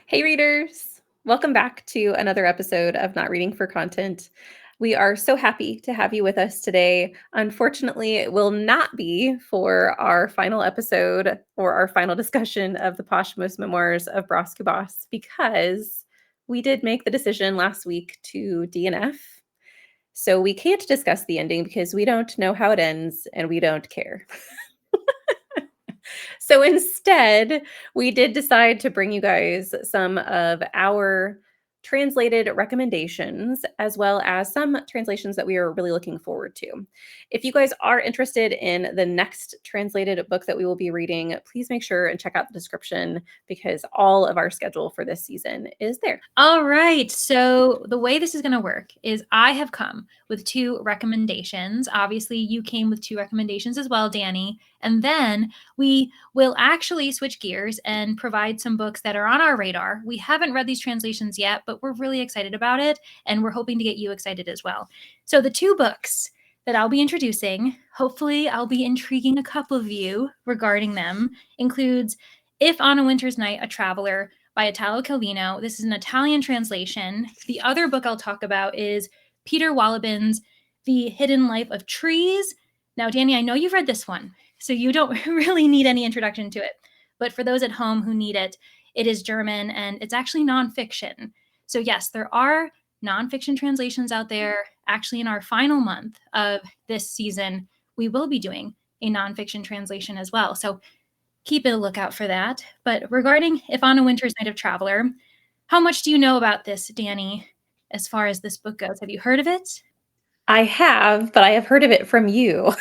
Hey, readers! Welcome back to another episode of Not Reading for Content. We are so happy to have you with us today. Unfortunately, it will not be for our final episode or our final discussion of the posthumous memoirs of Cubas because we did make the decision last week to DNF. So we can't discuss the ending because we don't know how it ends and we don't care. So instead, we did decide to bring you guys some of our translated recommendations, as well as some translations that we are really looking forward to. If you guys are interested in the next translated book that we will be reading, please make sure and check out the description because all of our schedule for this season is there. All right. So the way this is going to work is I have come with two recommendations. Obviously, you came with two recommendations as well, Danny. And then we will actually switch gears and provide some books that are on our radar. We haven't read these translations yet, but we're really excited about it. And we're hoping to get you excited as well. So the two books that I'll be introducing, hopefully I'll be intriguing a couple of you regarding them, includes If on a Winter's Night, a Traveler by Italo Calvino. This is an Italian translation. The other book I'll talk about is Peter Wollobin's The Hidden Life of Trees. Now, Danny, I know you've read this one, so you don't really need any introduction to it. But for those at home who need it, it is German and it's actually nonfiction. So yes, there are nonfiction translations out there. Actually, in our final month of this season, we will be doing a nonfiction translation as well. So keep a lookout for that. But regarding If on a Winter's Night, a Traveler, how much do you know about this, Danny, as far as this book goes? Have you heard of it? I have, but I have heard of it from you.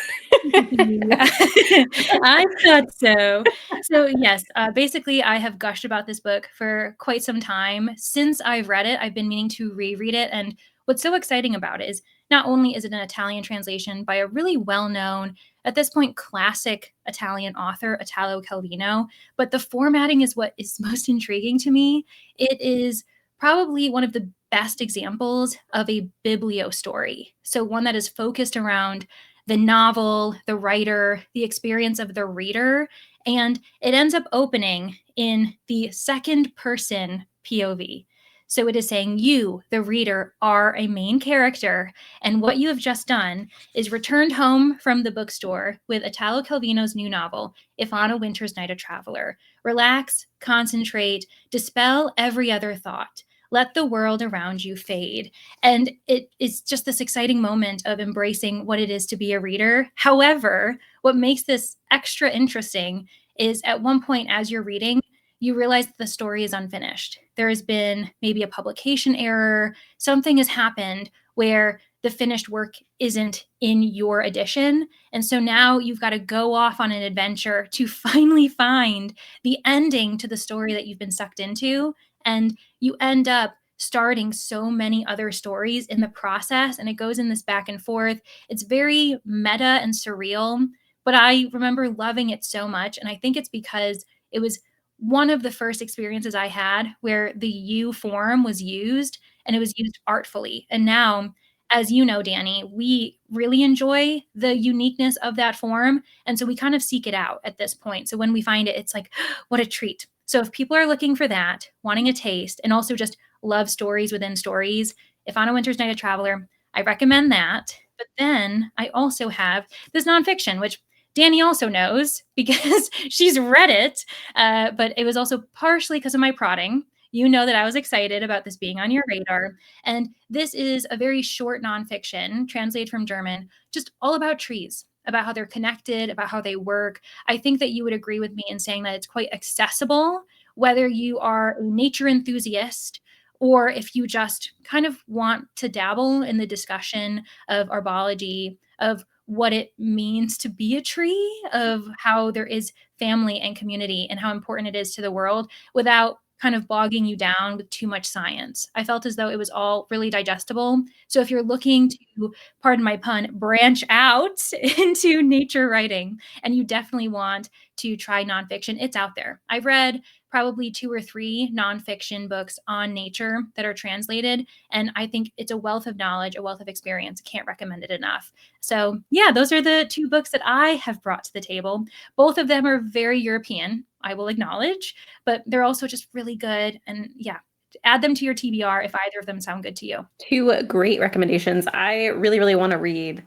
I thought so. So yes, basically I have gushed about this book for quite some time. Since I've read it, I've been meaning to reread it. And what's so exciting about it is not only is it an Italian translation by a really well-known, at this point, classic Italian author, Italo Calvino, but the formatting is what is most intriguing to me. It is probably one of the best examples of a biblio story. So one that is focused around the novel, the writer, the experience of the reader, and it ends up opening in the second person POV. So it is saying you, the reader, are a main character, and what you have just done is returned home from the bookstore with Italo Calvino's new novel, If on a Winter's Night, a Traveler. Relax, concentrate, dispel every other thought. Let the world around you fade. And it is just this exciting moment of embracing what it is to be a reader. However, what makes this extra interesting is at one point as you're reading, you realize that the story is unfinished. There has been maybe a publication error, something has happened where the finished work isn't in your edition. And so now you've got to go off on an adventure to finally find the ending to the story that you've been sucked into. And you end up starting so many other stories in the process, and it goes in this back and forth. It's very meta and surreal, but I remember loving it so much. And I think it's because it was one of the first experiences I had where the you form was used, and it was used artfully. And now, as you know, Danny, we really enjoy the uniqueness of that form. And so we kind of seek it out at this point. So when we find it, it's like, what a treat. So if people are looking for that, wanting a taste, and also just love stories within stories, If on a Winter's Night, a Traveler, I recommend that. But then I also have this nonfiction, which Danny also knows because she's read it. But it was also partially because of my prodding. You know that I was excited about this being on your radar. And this is a very short nonfiction, translated from German, just all about trees, about how they're connected, about how they work. I think that you would agree with me in saying that it's quite accessible, whether you are a nature enthusiast or if you just kind of want to dabble in the discussion of arbology, of what it means to be a tree, of how there is family and community and how important it is to the world without kind of bogging you down with too much science. I felt as though it was all really digestible. So if you're looking to, pardon my pun, branch out into nature writing and you definitely want to try nonfiction, it's out there. I've read probably 2 or 3 nonfiction books on nature that are translated. And I think it's a wealth of knowledge, a wealth of experience. Can't recommend it enough. So yeah, those are the 2 books that I have brought to the table. Both of them are very European. I will acknowledge, but they're also just really good. And yeah, add them to your TBR if either of them sound good to you. 2 great recommendations. I really, really want to read,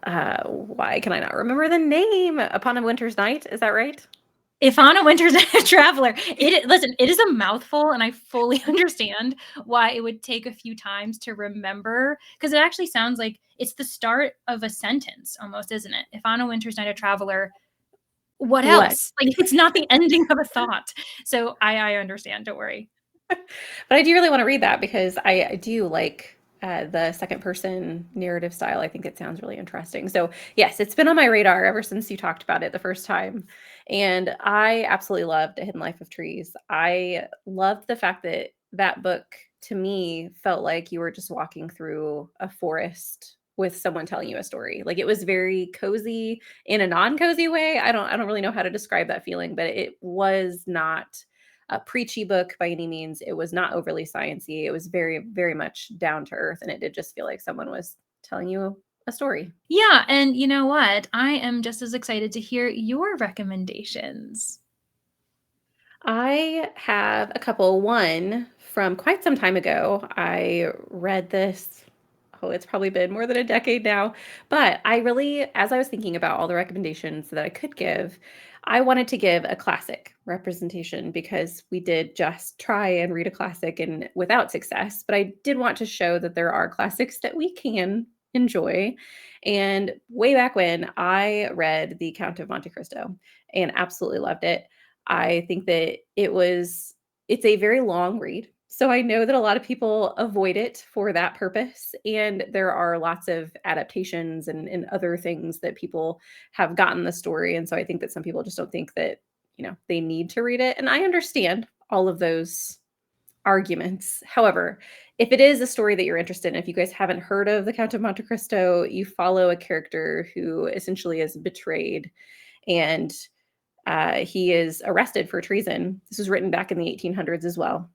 why can I not remember the name? Upon a Winter's Night, is that right? If on a Winter's Traveler, listen, it is a mouthful, and I fully understand why it would take a few times to remember, because it actually sounds like it's the start of a sentence almost, isn't it? If on a Winter's Night a traveler, what What? else? Like, it's not the ending of a thought. So I understand, don't worry. But I do really want to read that because I do like the second person narrative style. I think it sounds really interesting. So, yes, it's been on my radar ever since you talked about it the first time. And I absolutely loved A Hidden Life of Trees. I loved the fact that that book to me felt like you were just walking through a forest with someone telling you a story. Like it was very cozy in a non-cozy way. I don't really know how to describe that feeling, but it was not a preachy book by any means. It was not overly sciencey. It was very, very much down to earth, and it did just feel like someone was telling you a story. Yeah, and you know what? I am just as excited to hear your recommendations. I have a couple. One from quite some time ago. I read this. Oh, it's probably been more than a decade now. But I really, as I was thinking about all the recommendations that I could give, I wanted to give a classic representation because we did just try and read a classic and without success. But I did want to show that there are classics that we can enjoy. And way back when, I read The Count of Monte Cristo and absolutely loved it. I think that it's a very long read. So I know that a lot of people avoid it for that purpose. And there are lots of adaptations and other things that people have gotten the story. And so I think that some people just don't think that, they need to read it. And I understand all of those arguments. However, if it is a story that you're interested in, if you guys haven't heard of The Count of Monte Cristo, you follow a character who essentially is betrayed and he is arrested for treason. This was written back in the 1800s as well.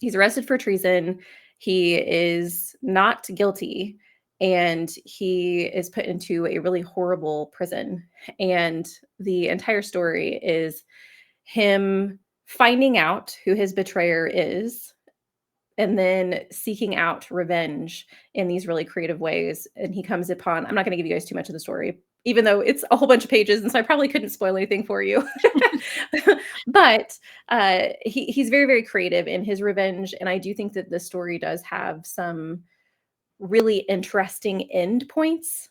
He's arrested for treason. He is not guilty, and he is put into a really horrible prison. And the entire story is him finding out who his betrayer is and then seeking out revenge in these really creative ways. And he comes upon, I'm not going to give you guys too much of the story, even though it's a whole bunch of pages. And so I probably couldn't spoil anything for you. But he's very, very creative in his revenge. And I do think that the story does have some really interesting end points.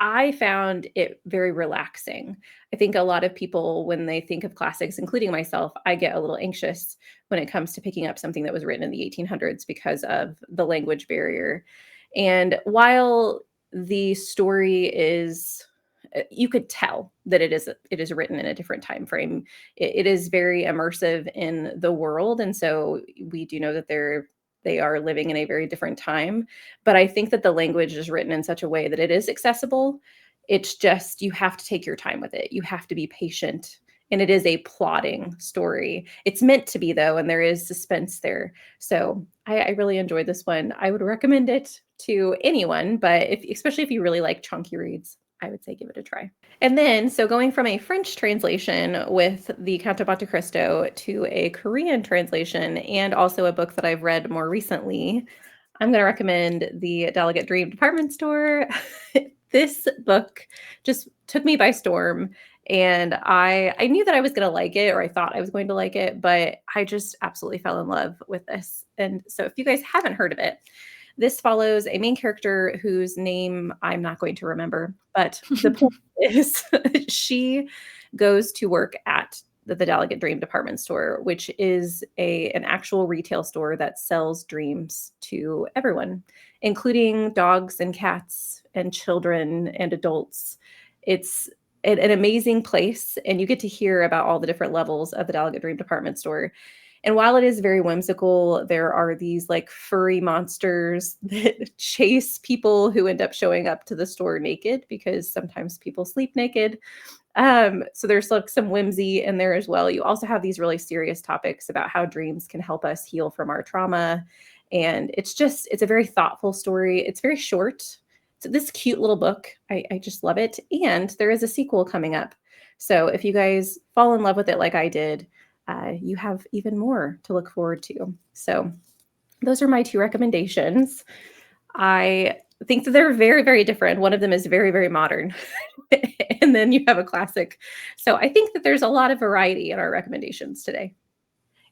I found it very relaxing. I think a lot of people, when they think of classics, including myself, I get a little anxious when it comes to picking up something that was written in the 1800s because of the language barrier. And while the story is, you could tell that it is written in a different time frame. It is very immersive in the world, and so we do know that they are living in a very different time. But I think that the language is written in such a way that it is accessible. It's just you have to take your time with it. You have to be patient. And it is a plodding story. It's meant to be, though, and there is suspense there. So I really enjoyed this one. I would recommend it to anyone, but especially if you really like chunky reads, I would say give it a try. And then, so going from a French translation with the Count of Monte Cristo to a Korean translation, and also a book that I've read more recently, I'm going to recommend the Dallergut Dream Department Store. This book just took me by storm. And I knew that I was going to like it, or I thought I was going to like it, but I just absolutely fell in love with this. And so if you guys haven't heard of it, this follows a main character whose name I'm not going to remember, but the point is she goes to work at the Dallergut Dream Department Store, which is an actual retail store that sells dreams to everyone, including dogs and cats and children and adults. It's an amazing place, and you get to hear about all the different levels of the Dallergut Dream Department Store. And while it is very whimsical, there are these like furry monsters that chase people who end up showing up to the store naked because sometimes people sleep naked. So there's like some whimsy in there as well. You also have these really serious topics about how dreams can help us heal from our trauma. And it's a very thoughtful story. It's very short. It's this cute little book. I just love it. And there is a sequel coming up. So if you guys fall in love with it like I did, you have even more to look forward to. So those are my two recommendations. I think that they're very, very different. One of them is very, very modern. And then you have a classic. So I think that there's a lot of variety in our recommendations today.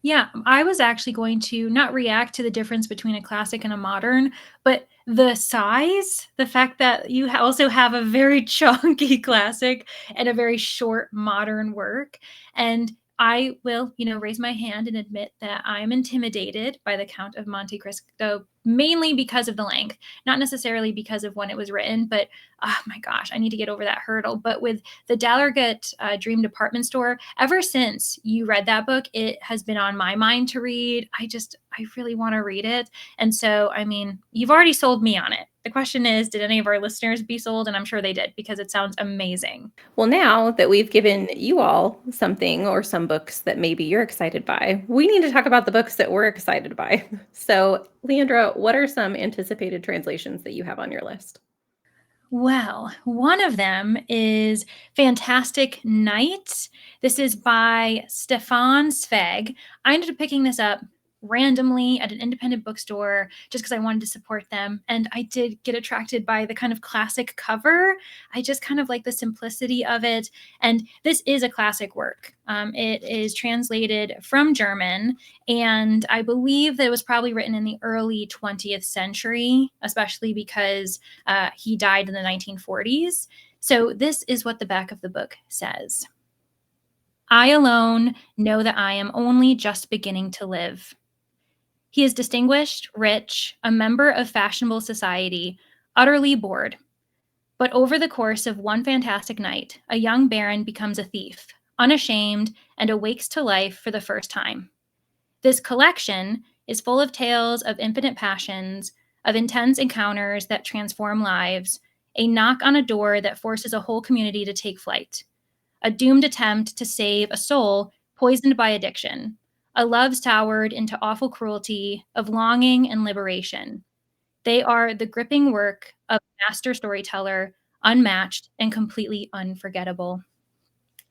Yeah, I was actually going to not react to the difference between a classic and a modern, but the size, the fact that you also have a very chunky classic and a very short modern work. And I will, raise my hand and admit that I'm intimidated by the Count of Monte Cristo, mainly because of the length, not necessarily because of when it was written, but oh my gosh, I need to get over that hurdle. But with the Dallergut Dream Department Store, ever since you read that book, it has been on my mind to read. I really want to read it. And so, I mean, you've already sold me on it. The question is, did any of our listeners be sold? And I'm sure they did, because it sounds amazing. Well, now that we've given you all something or some books that maybe you're excited by, we need to talk about the books that we're excited by. So, Leandra, what are some anticipated translations that you have on your list? Well, one of them is Fantastic Night. This is by Stefan Zweig. I ended up picking this up randomly at an independent bookstore just because I wanted to support them. And I did get attracted by the kind of classic cover. I just kind of like the simplicity of it. And this is a classic work. It is translated from German, and I believe that it was probably written in the early 20th century, especially because he died in the 1940s. So this is what the back of the book says. I alone know that I am only just beginning to live. He is distinguished, rich, a member of fashionable society, utterly bored. But over the course of one fantastic night, a young baron becomes a thief, unashamed, and awakes to life for the first time. This collection is full of tales of infinite passions, of intense encounters that transform lives, a knock on a door that forces a whole community to take flight, a doomed attempt to save a soul poisoned by addiction, a love soured into awful cruelty of longing and liberation. They are the gripping work of a master storyteller, unmatched and completely unforgettable.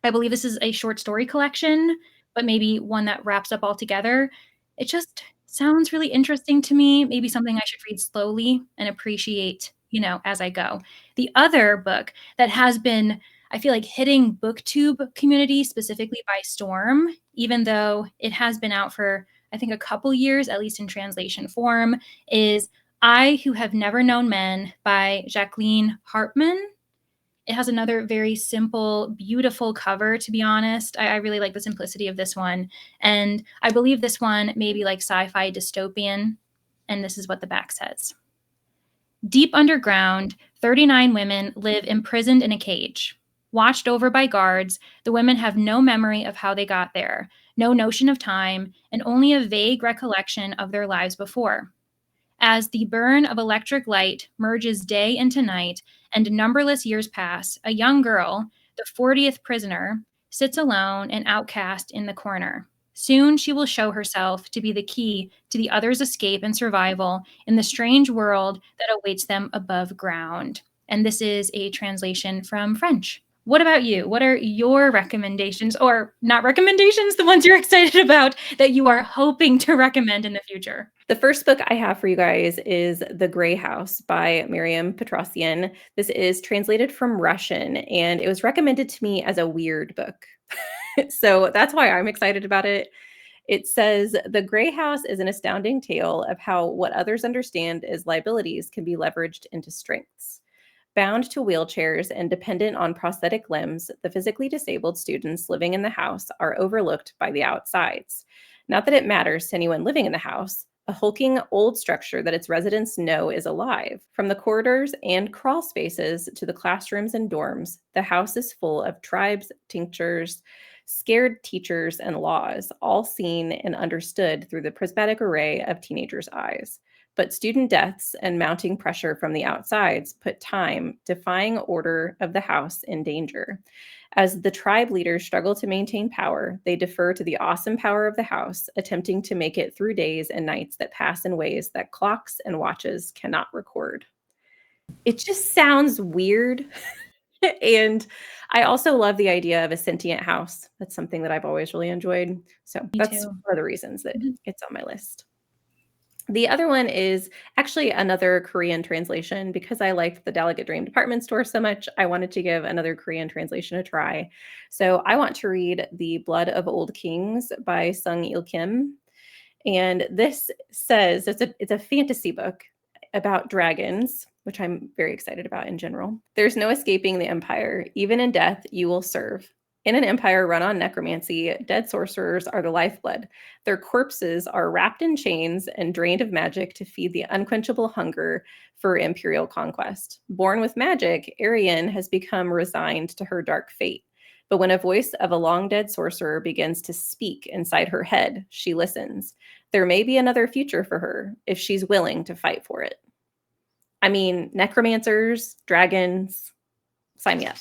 I believe this is a short story collection, but maybe one that wraps up all together. It just sounds really interesting to me, maybe something I should read slowly and appreciate, as I go. The other book that has been, I feel like, hitting BookTube community specifically by storm, even though it has been out for, I think, a couple years, at least in translation form, is I Who Have Never Known Men by Jacqueline Hartman. It has another very simple, beautiful cover, to be honest. I really like the simplicity of this one. And I believe this one may be like sci-fi dystopian. And this is what the back says. Deep underground, 39 women live imprisoned in a cage. Watched over by guards, the women have no memory of how they got there, no notion of time, and only a vague recollection of their lives before. As the burn of electric light merges day into night and numberless years pass, a young girl, the 40th prisoner, sits alone and outcast in the corner. Soon she will show herself to be the key to the others' escape and survival in the strange world that awaits them above ground. And this is a translation from French. What about you? What are your recommendations, or not recommendations, the ones you're excited about that you are hoping to recommend in the future? The first book I have for you guys is The Gray House by Miriam Petrosian. This is translated from Russian, and it was recommended to me as a weird book. So that's why I'm excited about it. It says The Gray House is an astounding tale of how what others understand as liabilities can be leveraged into strengths. Bound to wheelchairs and dependent on prosthetic limbs, the physically disabled students living in the house are overlooked by the outsides. Not that it matters to anyone living in the house, a hulking old structure that its residents know is alive. From the corridors and crawl spaces to the classrooms and dorms, the house is full of tribes, tinctures, scared teachers, and laws, all seen and understood through the prismatic array of teenagers' eyes. But student deaths and mounting pressure from the outsides put time, defying order of the house, in danger. As the tribe leaders struggle to maintain power, they defer to the awesome power of the house, attempting to make it through days and nights that pass in ways that clocks and watches cannot record. It just sounds weird. And I also love the idea of a sentient house. That's something that I've always really enjoyed. So Me that's too. one of the reasons that Mhm. it's on my list. The other one is actually another Korean translation because I liked the Dallergut Dream Department Store so much. I wanted to give another Korean translation a try. So I want to read The Blood of Old Kings by Sung Il Kim. And this says it's a fantasy book about dragons, which I'm very excited about in general. There's no escaping the empire. Even in death, you will serve. In an empire run on necromancy, dead sorcerers are the lifeblood. Their corpses are wrapped in chains and drained of magic to feed the unquenchable hunger for imperial conquest. Born with magic, Arian has become resigned to her dark fate. But when a voice of a long dead sorcerer begins to speak inside her head, she listens. There may be another future for her if she's willing to fight for it. I mean, necromancers, dragons, sign me up.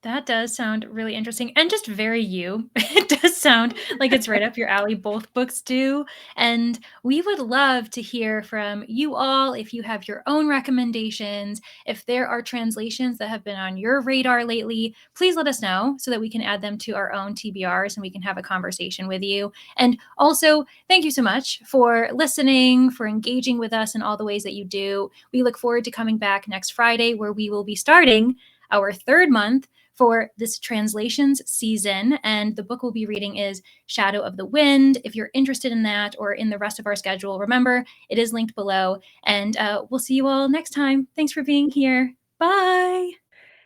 That does sound really interesting and just very you. It does sound like it's right up your alley. Both books do. And we would love to hear from you all if you have your own recommendations. If there are translations that have been on your radar lately, please let us know so that we can add them to our own TBRs and we can have a conversation with you. And also, thank you so much for listening, for engaging with us in all the ways that you do. We look forward to coming back next Friday where we will be starting our third month for this translations season. And the book we'll be reading is Shadow of the Wind. If you're interested in that or in the rest of our schedule, remember it is linked below. And we'll see you all next time. Thanks for being here. Bye.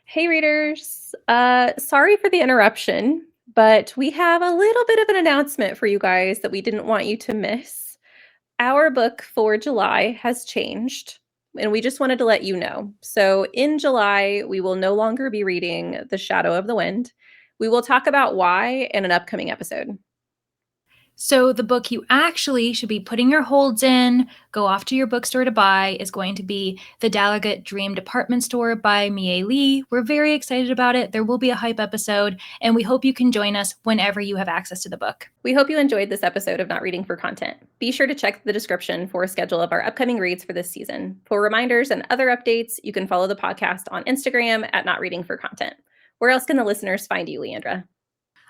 Hey, readers. Sorry for the interruption, but we have a little bit of an announcement for you guys that we didn't want you to miss. Our book for July has changed, and we just wanted to let you know. So, in July, we will no longer be reading The Shadow of the Wind. We will talk about why in an upcoming episode. So, the book you actually should be putting your holds in, go off to your bookstore to buy, is going to be The Dallergut Dream Department Store by Miye Lee. We're very excited about it. There will be a hype episode, and we hope you can join us whenever you have access to the book. We hope you enjoyed this episode of Not Reading for Content. Be sure to check the description for a schedule of our upcoming reads for this season. For reminders and other updates, you can follow the podcast on Instagram at Not Reading for Content. Where else can the listeners find you, Leandra?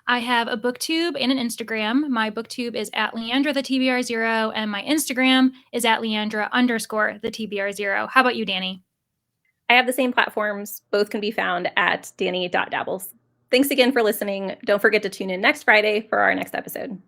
I have a booktube and an Instagram. My booktube is at Leandra the TBR0, and my Instagram is at Leandra _ the TBR0. How about you, Danny? I have the same platforms. Both can be found at danny.dabbles. Thanks again for listening. Don't forget to tune in next Friday for our next episode.